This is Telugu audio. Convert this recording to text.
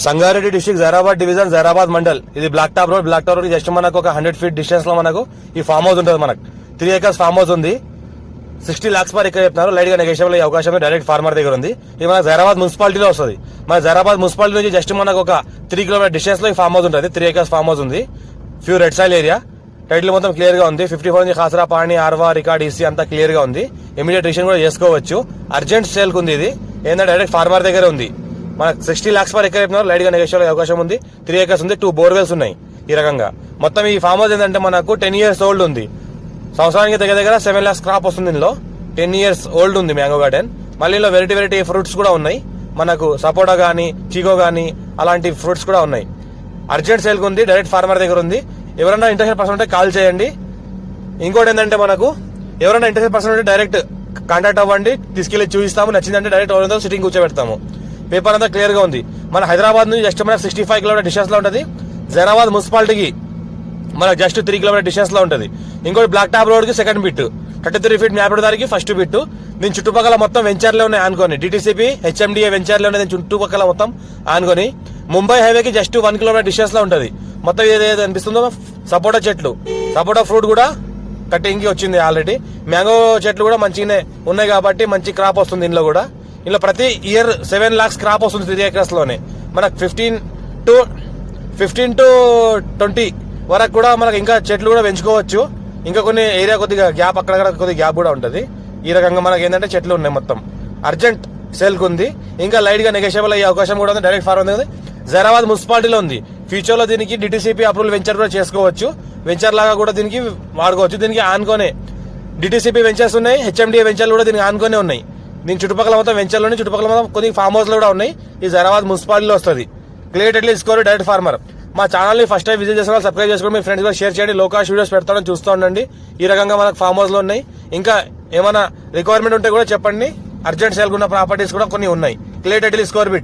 Sangareddy district Zaheerabad division Zaheerabad mandal. ఇది బ్లాక్ టాప్ రోడ్ జస్ట్ మనకు ఒక 100 feet డిస్టెన్స్ లో మనకు ఈ ఫామ్ హౌస్ ఉంటుంది. మనకు 3 acres ఫామ్ హౌస్ ఉంది. 60 lakhs per acre చెప్తున్నారు. లైట్ గా నెగోషియబుల్ అయ్యే అవకాశం డైరెక్ట్ ఫార్మర్ దగ్గర ఉంది. ఇది మన జైరాబాద్ మున్సిపాలిటీలో వస్తుంది. మన జైరాబాద్ మున్సిపాలిటీ నుంచి జస్ట్ మనకు ఒక 3 kilometer డిస్టెన్స్ లో ఈ ఫామ్ హౌస్ ఉంటుంది. 3 acres ఫామ్ హౌస్ ఉంది. Few red soil area. Title మొత్తం క్లియర్ గా ఉంది. 54 నుంచి ఖాసరా పాణి ఆర్వా రికార్డ్ ఈసీ అంతా క్లియర్ గా ఉంది. ఇమీడియట్ రిజిస్ట్రేషన్ కూడా చేసుకోవచ్చు. అర్జెంట్ సేల్ ఉంది. ఇది ఏంటంటే డైరెక్ట్ ఫార్మర్ దగ్గర ఉంది. మనకు 60 lakhs per acre చెప్తున్నారు. లైట్ గా నెగోషియబుల్ అయ్యే అవకాశం ఉంది. 3 acres ఉంది. 2 borewells ఉన్నాయి. ఈ రకంగా మొత్తం ఈ ఫామ్ హౌస్ ఏంటంటే మనకు 10 years ఓల్డ్ ఉంది. సంవత్సరానికి దగ్గర 7 lakhs క్రాప్ వస్తుంది. ఇందులో 10 years ఓల్డ్ ఉంది మ్యాంగో గార్డెన్. మళ్ళీ ఇందులో వెరైటీ ఫ్రూట్స్ కూడా ఉన్నాయి. మనకు సపోటా గానీ చీకో గానీ అలాంటి ఫ్రూట్స్ కూడా ఉన్నాయి. అర్జెంట్ సేల్ ఉంది. డైరెక్ట్ ఫార్మర్ దగ్గర ఉంది. ఎవరైనా ఇంట్రెస్టెడ్ పర్సన్ ఉంటే కాల్ చేయండి. ఇంకోటి ఏంటంటే మనకు ఎవరైనా ఇంట్రెస్టెడ్ పర్సన్ ఉంటే డైరెక్ట్ కాంటాక్ట్ అవ్వండి. తీసుకెళ్లి చూపిస్తాము. నచ్చిందంటే డైరెక్ట్ ఎవరితో సిట్టింగ్ కూర్చోబెడతాము. పేపర్ అంతా క్లియర్ గా ఉంది. మన హైదరాబాద్ నుంచి జస్ట్ మనకు 65 kilometer డిస్టెన్స్ లో ఉంటుంది. జైరాబాద్ మున్సిపాలిటీకి మనకు జస్ట్ 3 kilometer డిస్టెన్స్ లో ఉంటుంది. ఇంకోటి బ్లాక్ టాప్ రోడ్ కి సెకండ్ బిట్, 33 feet మ్యాప్ దానికి ఫస్ట్ బిట్. దీని చుట్టుపక్కల మొత్తం వెంచర్లే ఉన్నాయి ఆనుకొని. డిటిసిపి హెచ్ఎండిఏ వెంచర్లే ఉన్నాయి. దీని చుట్టుపక్కల మొత్తం ఆనుకొని ముంబై హైవేకి జస్ట్ 1 kilometer డిస్టెన్స్ లో ఉంటుంది. మొత్తం ఏదైతే అనిపిస్తుందో సపోటా చెట్లు, సపోటా ఫ్రూట్ కూడా కటింగ్ కి వచ్చింది ఆల్రెడీ. మ్యాంగో చెట్లు కూడా మంచిగానే ఉన్నాయి కాబట్టి మంచి క్రాప్ వస్తుంది. ఇందులో కూడా ఇందులో ప్రతి ఇయర్ 7 lakhs క్రాప్ వస్తుంది 3 acres లోనే. మనకు 15 to 20 వరకు కూడా మనకు ఇంకా చెట్లు కూడా పెంచుకోవచ్చు. ఇంకా కొన్ని ఏరియా కొద్దిగా గ్యాప్ అక్కడక్కడ కొద్దిగా గ్యాప్ కూడా ఉంటుంది. ఈ రకంగా మనకి ఏంటంటే చెట్లు ఉన్నాయి. మొత్తం అర్జెంట్ సేల్ ఉంది. ఇంకా లైట్ గా నెగోషియబుల్ అయ్యే అవకాశం కూడా ఉంది. డైరెక్ట్ ఫార్మర్ ఉంది. జైరాబాద్ మున్సిపాలిటీలో ఉంది. ఫ్యూచర్ లో దీనికి డిటిసిపి అప్రూవల్ వెంచర్ కూడా చేసుకోవచ్చు. వెంచర్ లాగా కూడా దీనికి వాడుకోవచ్చు. దీనికి ఆనుకోనే డిటిసిపి వెంచర్స్ ఉన్నాయి. హెచ్ఎండిఏ వెంచర్లు కూడా దీనికి ఆనుకోనే ఉన్నాయి. దీని చుట్టుపక్కల మొత్తం వెంచర్లోనే చుట్టుపక్కల మొత్తం కొన్ని ఫామ్ హౌస్ కూడా ఉన్నాయి. ఈ జైరాబాద్ మున్సిపాలిటీలో వస్తుంది. Clearly score direct farmer. మా ఛానల్ ని ఫస్ట్ టైం విజిట్ చేసిన వాళ్ళు సబ్స్క్రైబ్ చేసుకోండి. మీ ఫ్రెండ్స్ కూడా షేర్ చేయండి. లో కాస్ట్ వీడియోస్ పెడతామని చూస్తూ ఉండండి. ఈ రకంగా మనకు ఫామ్ హౌస్ లో ఉన్నాయి. ఇంకా ఏమైనా రిక్వైర్మెంట్ ఉంటే కూడా చెప్పండి. అర్జెంట్ సేల్ ఉన్న ప్రాపర్టీస్ కూడా కొన్ని ఉన్నాయి. Clearly score bit.